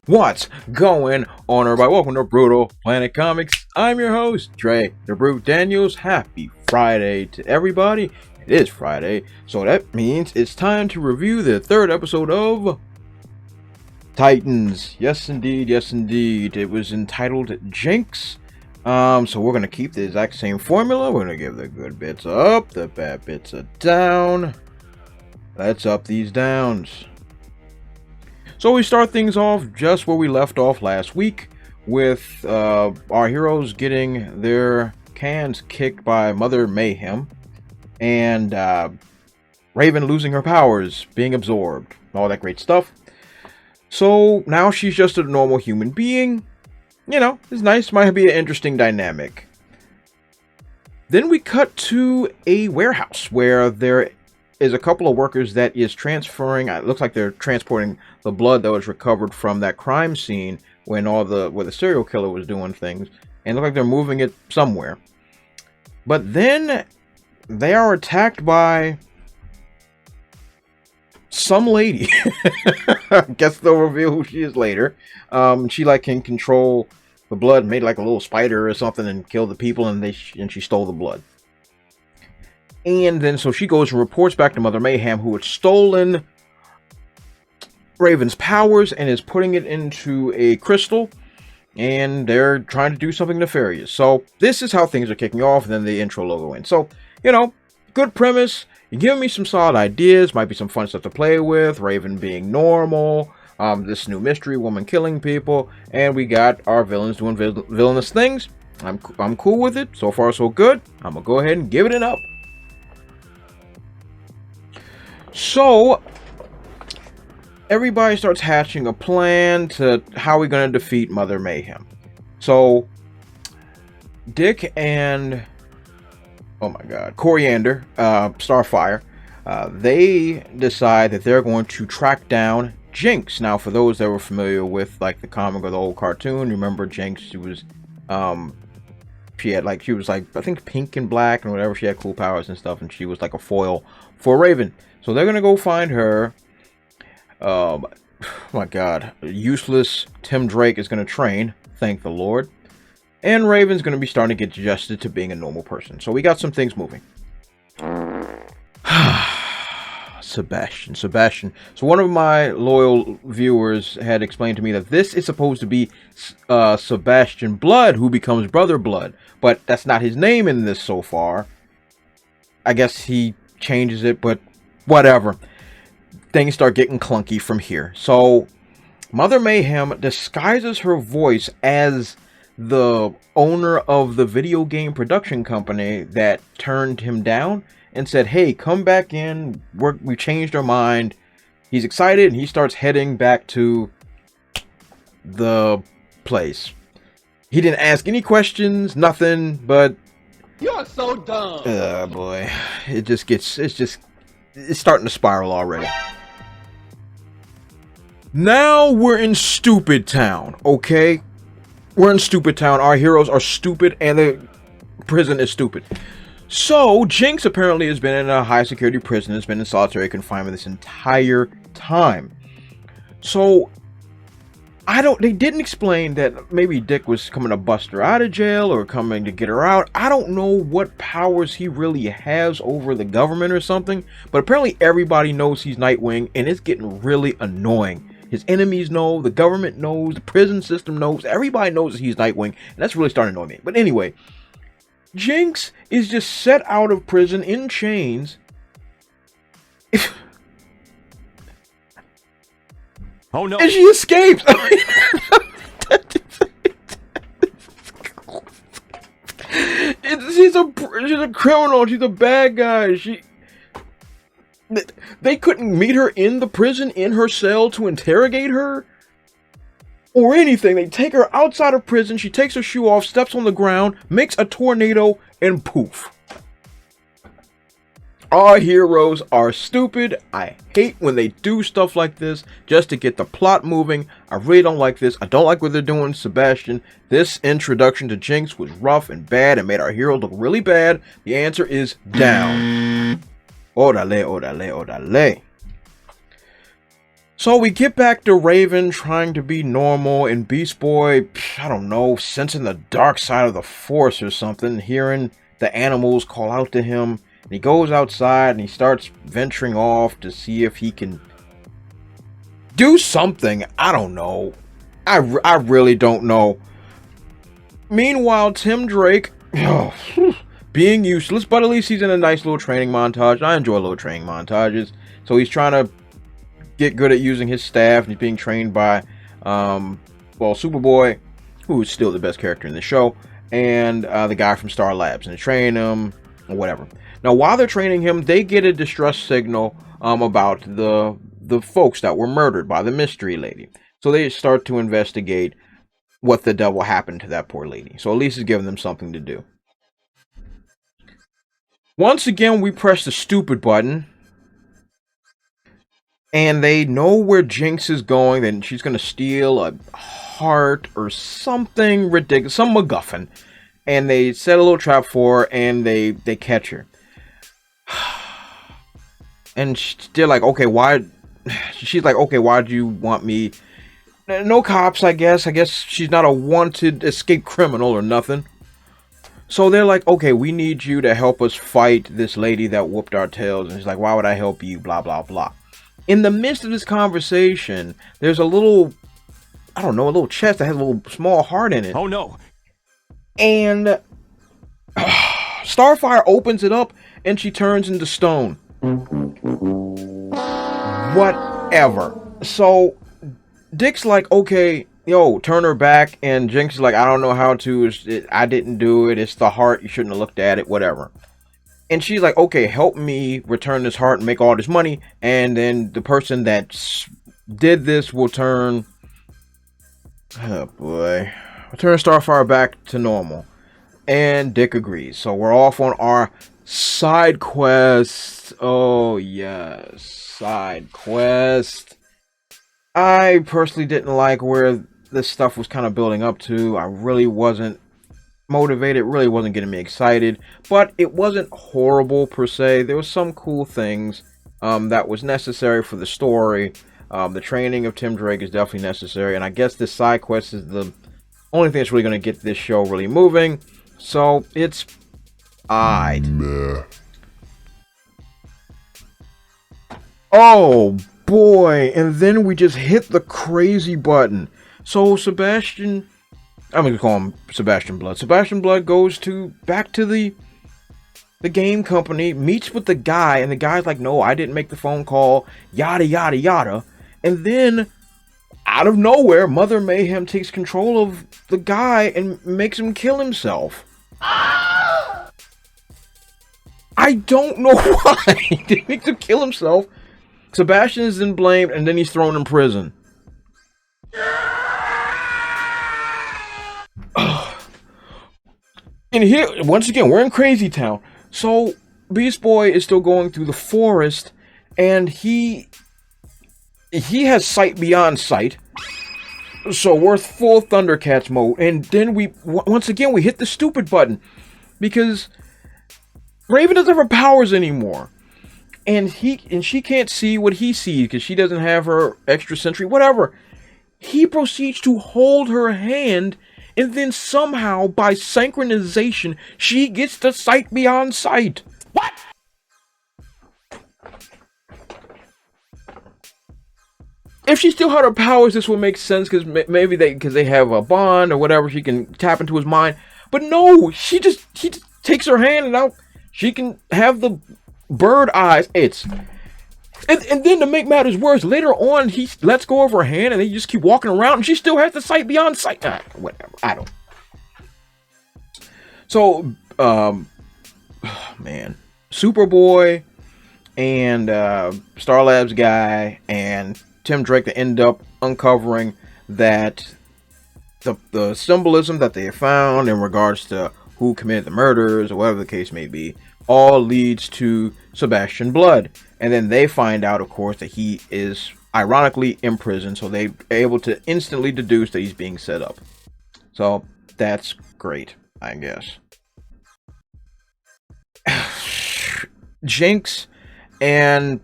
What's going on, everybody? Welcome to Brutal Planet Comics. I'm your host, Dre the Brute Daniels. Happy Friday to everybody. It is Friday, so that means it's time to review the third episode of Titans. Yes, indeed. Yes, indeed. It was entitled Jinx. So we're gonna keep the exact same formula. We're gonna give the good bits up, the bad bits are down. Let's up these downs. So we start things off just where we left off last week, with our heroes getting their cans kicked by Mother Mayhem, and Raven losing her powers, being absorbed, all that great stuff. So now she's just a normal human being. You know, it's nice, might be an interesting dynamic. Then we cut to a warehouse where there is a couple of workers that is transferring. It looks like they're transporting the blood that was recovered from that crime scene when where the serial killer was doing things, and look like they're moving it somewhere. But then they are attacked by some lady. I guess they'll reveal who she is later. She can control the blood, made like a little spider or something, and kill the people, and she stole the blood. And then so she goes and reports back to Mother Mayhem, who had stolen Raven's powers and is putting it into a crystal, and they're trying to do something nefarious. So this is how things are kicking off, and then the intro logo in. So, good premise. You're giving me some solid ideas, might be some fun stuff to play with. Raven being normal, this new mystery woman killing people, and we got our villains doing villainous things. I'm cool with it. So far, so good. I'm gonna go ahead and give it an up. So everybody starts hatching a plan to how we're going to defeat Mother Mayhem. So Dick and Coriander, Starfire, they decide that they're going to track down Jinx. Now, for those that were familiar with like the comic or the old cartoon, remember Jinx? She was I think pink and black and whatever. She had cool powers and stuff, and she was like a foil for Raven. So they're gonna go find her. My God, useless Tim Drake is gonna train. Thank the Lord. And Raven's gonna be starting to get adjusted to being a normal person. So we got some things moving. Sebastian. So one of my loyal viewers had explained to me that this is supposed to be Sebastian Blood, who becomes Brother Blood, but that's not his name in this so far. I guess he changes it, but whatever. Things start getting clunky from here. So Mother Mayhem disguises her voice as the owner of the video game production company that turned him down and said, hey, come back in. We changed our mind. He's excited, and he starts heading back to the place. He didn't ask any questions, nothing, but you're so dumb. Oh boy. It's starting to spiral already. Now we're in Stupid Town, okay? We're in Stupid Town. Our heroes are stupid, and the prison is stupid. So, Jinx apparently has been in a high security prison, has been in solitary confinement this entire time. So, they didn't explain that maybe Dick was coming to bust her out of jail or coming to get her out. I don't know what powers he really has over the government or something, but apparently everybody knows he's Nightwing, and it's getting really annoying. His enemies know, the government knows, the prison system knows, everybody knows that he's Nightwing, and that's really starting to annoy me. But anyway, Jinx is just set out of prison in chains. Oh no! And she escapes. She's a criminal. She's a bad guy. They couldn't meet her in the prison, in her cell, to interrogate her or anything. They take her outside of prison. She takes her shoe off, steps on the ground, makes a tornado, and poof. Our heroes are stupid. I hate when they do stuff like this just to get the plot moving. I really don't like this. I don't like what they're doing, Sebastian. This introduction to Jinx was rough and bad and made our heroes look really bad. The answer is down. Orale, orale, orale. So we get back to Raven trying to be normal, and Beast Boy, I don't know, sensing the dark side of the Force or something, hearing the animals call out to him. And he goes outside and he starts venturing off to see if he can do something. I don't know. I really don't know. Meanwhile, Tim Drake, being useless, but at least he's in a nice little training montage. I enjoy little training montages. So he's trying to get good at using his staff, and he's being trained by, Superboy, who is still the best character in the show, and the guy from Star Labs, and they train him, or whatever. Now, while they're training him, they get a distress signal about the folks that were murdered by the mystery lady. So they start to investigate what the devil happened to that poor lady. So at least it's giving them something to do. Once again, we press the stupid button, and they know where Jinx is going. Then she's going to steal a heart or something ridiculous, some MacGuffin. And they set a little trap for her, and they catch her. And they're like, okay, why? She's like, okay, why do you want me? No cops, I guess. I guess she's not a wanted escaped criminal or nothing. So they're like, okay, we need you to help us fight this lady that whooped our tails. And she's like, why would I help you? Blah, blah, blah. In the midst of this conversation, there's a little, I don't know, a little chest that has a little small heart in it. Oh no. And Starfire opens it up and she turns into stone. Whatever. So Dick's like, okay, yo, turn her back. And Jinx is like, I don't know how to. I didn't do it. It's the heart. You shouldn't have looked at it. Whatever. And she's like, okay, help me return this heart and make all this money. And then the person that did this will turn... Oh, boy. We'll turn Starfire back to normal. And Dick agrees. So we're off on our side quest. Oh, yes. Side quest. I personally didn't like where this stuff was kind of building up to. I really wasn't motivated. It really wasn't getting me excited. But it wasn't horrible per se. There was some cool things that was necessary for the story. The training of Tim Drake is definitely necessary. And I guess this side quest is the only thing that's really going to get this show really moving. So it's alright. Oh boy, and then we just hit the crazy button. So Sebastian, I'm gonna call him Sebastian Blood. Sebastian Blood goes back to the game company, meets with the guy, and the guy's like, no, I didn't make the phone call, yada yada yada. And then out of nowhere, Mother Mayhem takes control of the guy and makes him kill himself. I don't know why. He makes him kill himself. Sebastian is then blamed, and then he's thrown in prison. And here, once again, we're in Crazy Town. So, Beast Boy is still going through the forest, and he has sight beyond sight. So, we're full Thundercats mode. And then once again, we hit the stupid button. Because Raven doesn't have her powers anymore. And she can't see what he sees because she doesn't have her extra sentry, whatever. He proceeds to hold her hand, and then somehow, by synchronization, she gets the sight beyond sight. What? If she still had her powers, this would make sense because maybe because they have a bond or whatever, she can tap into his mind. But no, she just takes her hand and now she can have the bird eyes. And then to make matters worse, later on he lets go of her hand and they just keep walking around and she still has the sight beyond sight. Whatever. I don't. So, man, Superboy and Star Labs guy and Tim Drake, they end up uncovering that the symbolism that they found in regards to who committed the murders or whatever the case may be all leads to Sebastian Blood. And then they find out, of course, that he is ironically in prison. So they're able to instantly deduce that he's being set up. So that's great, I guess. Jinx and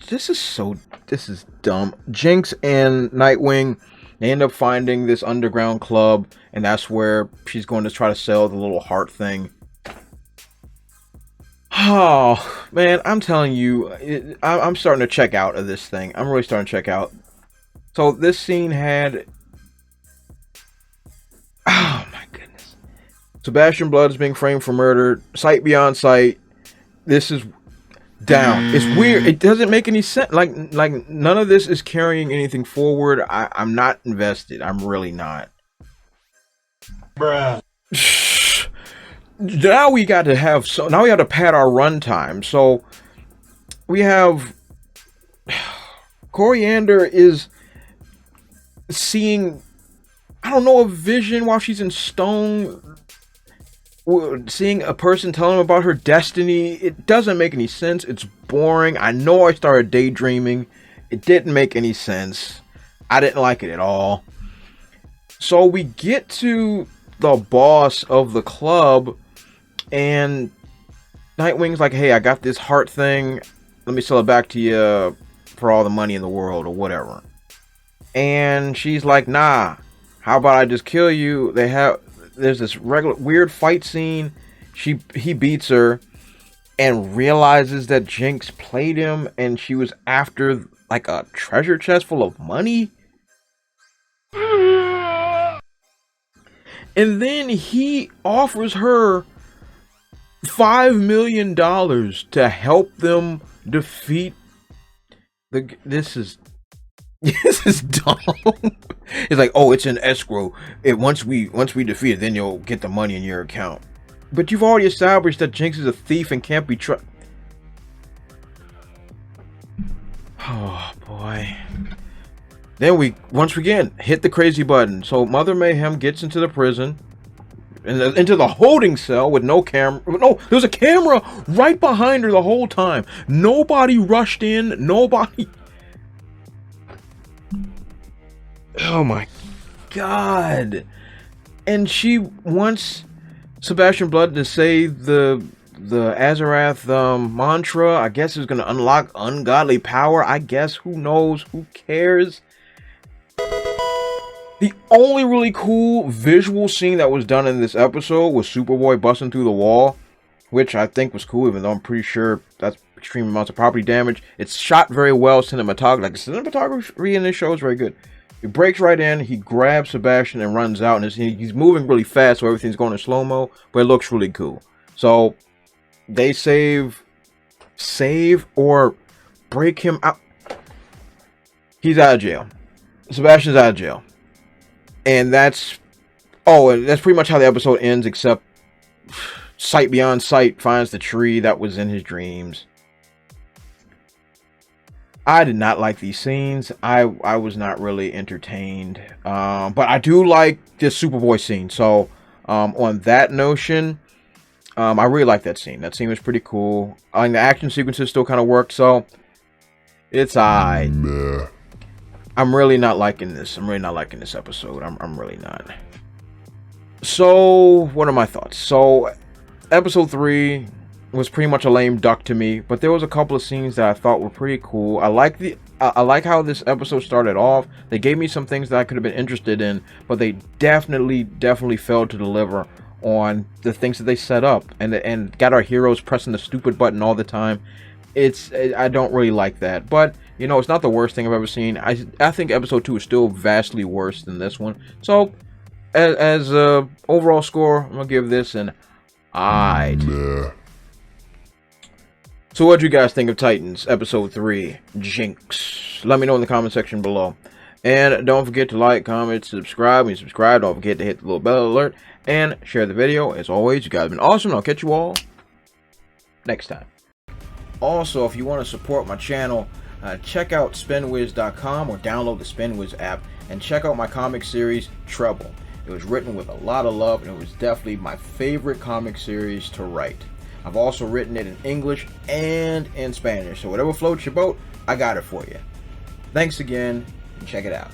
this is dumb. Jinx and Nightwing, they end up finding this underground club, and that's where she's going to try to sell the little heart thing. Oh man, I'm telling you, I'm starting to check out of this thing. I'm really starting to check out. So this scene had, oh my goodness, Sebastian Blood is being framed for murder. Sight beyond sight. This is down. It's weird. It doesn't make any sense. Like none of this is carrying anything forward. I'm not invested. I'm really not. Bruh. Now we got to have now we have to pad our runtime. So we have Coriander is seeing, I don't know, a vision while she's in stone, seeing a person telling him about her destiny. It doesn't make any sense. It's boring. I know I started daydreaming. It didn't make any sense. I didn't like it at all. So we get to the boss of the club, and Nightwing's like, hey, I got this heart thing. Let me sell it back to you for all the money in the world or whatever. And she's like, nah, how about I just kill you? There's this regular weird fight scene. He beats her and realizes that Jinx played him and she was after like a treasure chest full of money. And then he offers her $5 million to help them defeat this is dumb. It's like, oh, it's an escrow. Once we defeat it, then you'll get the money in your account. But you've already established that Jinx is a thief and can't be trusted. Oh boy. Then we once again hit the crazy button. So Mother Mayhem gets into the prison, into the holding cell with no camera. No, there was a camera right behind her the whole time. Nobody rushed in. Nobody. Oh my god. And she wants Sebastian Blood to say the Azarath mantra. I guess it's gonna unlock ungodly power. I guess, who knows? Who cares? The only really cool visual scene that was done in this episode was Superboy busting through the wall, which I think was cool, even though I'm pretty sure that's extreme amounts of property damage. It's shot very well, cinematography. Like, the cinematography in this show is very good. He breaks right in, he grabs Sebastian and runs out, and he's moving really fast, so everything's going in slow-mo, but it looks really cool. So they save or break him out. He's out of jail. Sebastian's out of jail. And that's pretty much how the episode ends, except Sight beyond sight finds the tree that was in his dreams. I did not like these scenes. I was not really entertained. But I do like this Superboy scene. So on that notion, I really like that scene. That scene was pretty cool. I mean, the action sequences still kind of worked, so it's alright. I'm really not liking this. I'm really not liking this episode. I'm really not. So, what are my thoughts? So, episode 3 was pretty much a lame duck to me, but there was a couple of scenes that I thought were pretty cool. I like how this episode started off. They gave me some things that I could have been interested in, but they definitely failed to deliver on the things that they set up, and got our heroes pressing the stupid button all the time. I don't really like that, but you know, it's not the worst thing I've ever seen. I think episode 2 is still vastly worse than this one. So, as a overall score, I'm gonna give this an I. So, what do you guys think of Titans episode 3, Jinx? Let me know in the comment section below. And don't forget to like, comment, subscribe. When you subscribe, don't forget to hit the little bell alert and share the video. As always, you guys have been awesome. I'll catch you all next time. Also, if you want to support my channel, check out SpinWiz.com or download the SpinWiz app and check out my comic series, Treble. It was written with a lot of love, and it was definitely my favorite comic series to write. I've also written it in English and in Spanish, so whatever floats your boat, I got it for you. Thanks again, and check it out.